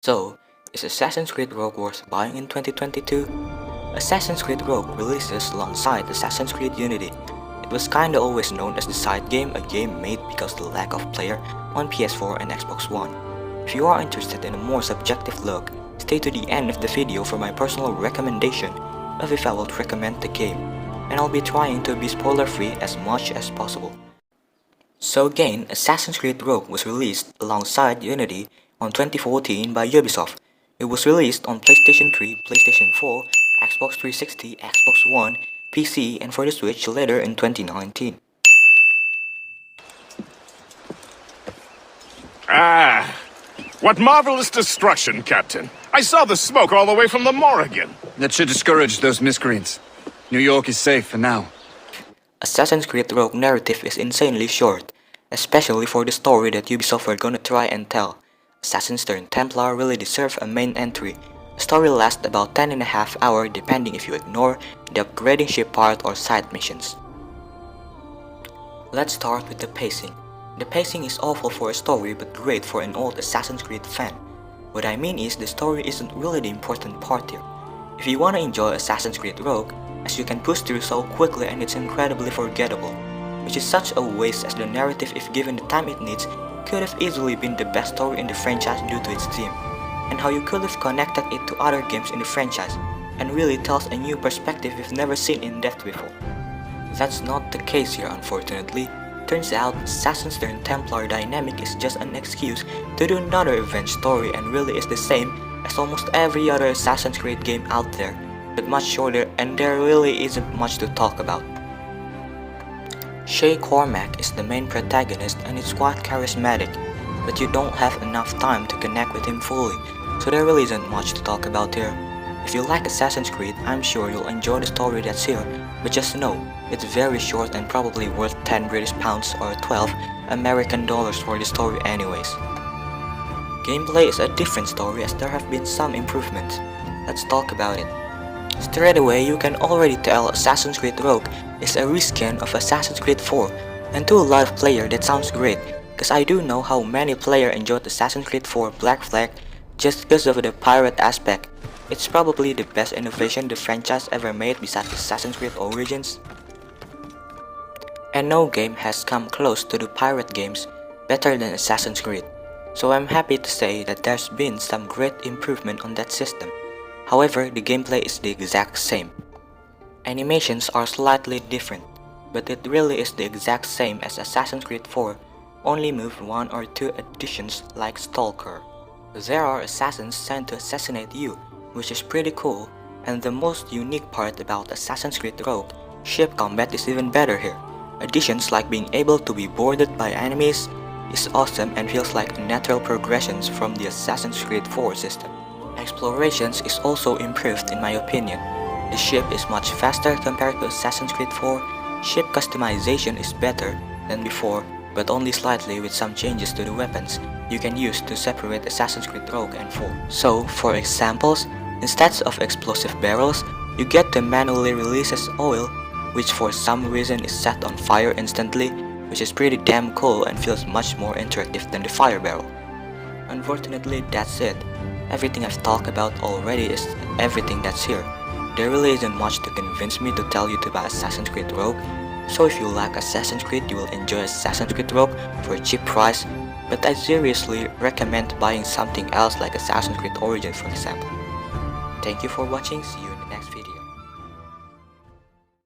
So, is Assassin's Creed Rogue worth buying in 2022? Assassin's Creed Rogue releases alongside Assassin's Creed Unity. It was kinda always known as the side game, a game made because of the lack of player on PS4 and Xbox One. If you are interested in a more subjective look, stay to the end of the video for my personal recommendation of if I would recommend the game, and I'll be trying to be spoiler free as much as possible. So again, Assassin's Creed Rogue was released alongside Unity on 2014 by Ubisoft. It was released on PlayStation 3, PlayStation 4, Xbox 360, Xbox One, PC, and for the Switch later in 2019. What marvelous destruction, Captain. I saw the smoke all the way from the Morrigan. That should discourage those miscreants. New York is safe for now. Assassin's Creed Rogue narrative is insanely short, especially for the story that Ubisoft were gonna try and tell. Assassins turned Templar really deserve a main entry. The story lasts about 10.5 hours depending if you ignore the upgrading ship part or side missions. Let's start with the pacing. The pacing is awful for a story but great for an old Assassin's Creed fan. What I mean is the story isn't really the important part here. If you wanna enjoy Assassin's Creed Rogue, as you can push through so quickly and it's incredibly forgettable, which is such a waste as the narrative, if given the time it needs, could have easily been the best story in the franchise due to its theme, and how you could have connected it to other games in the franchise, and really tells a new perspective we've never seen in depth before. That's not the case here, unfortunately. Turns out Assassins turned Templar dynamic is just an excuse to do another revenge story and really is the same as almost every other Assassin's Creed game out there, but much shorter, and there really isn't much to talk about. Shay Cormac is the main protagonist and is quite charismatic, but you don't have enough time to connect with him fully, so there really isn't much to talk about here. If you like Assassin's Creed, I'm sure you'll enjoy the story that's here, but just know, it's very short and probably worth 10 British pounds or 12 American dollars for the story anyways. Gameplay is a different story as there have been some improvements. Let's talk about it. Straight away you can already tell Assassin's Creed Rogue is a reskin of Assassin's Creed 4, and to a lot of players that sounds great, cause I do know how many players enjoyed Assassin's Creed 4 Black Flag just because of the pirate aspect. It's probably the best innovation the franchise ever made besides Assassin's Creed Origins. And no game has come close to the pirate games better than Assassin's Creed, so I'm happy to say that there's been some great improvement on that system. However, the gameplay is the exact same. Animations are slightly different, but it really is the exact same as Assassin's Creed 4, only moved 1 or 2 additions like Stalker. There are assassins sent to assassinate you, which is pretty cool, and the most unique part about Assassin's Creed Rogue, ship combat is even better here. Additions like being able to be boarded by enemies is awesome and feels like natural progressions from the Assassin's Creed 4 system. Explorations is also improved in my opinion. The ship is much faster compared to Assassin's Creed 4, ship customization is better than before, but only slightly with some changes to the weapons you can use to separate Assassin's Creed Rogue and 4. So, for examples, instead of explosive barrels, you get the manually releases oil, which for some reason is set on fire instantly, which is pretty damn cool and feels much more interactive than the fire barrel. Unfortunately, that's it. Everything I've talked about already is everything that's here. There really isn't much to convince me to tell you to buy Assassin's Creed Rogue, so if you like Assassin's Creed you will enjoy Assassin's Creed Rogue for a cheap price, but I seriously recommend buying something else like Assassin's Creed Origins for example. Thank you for watching, see you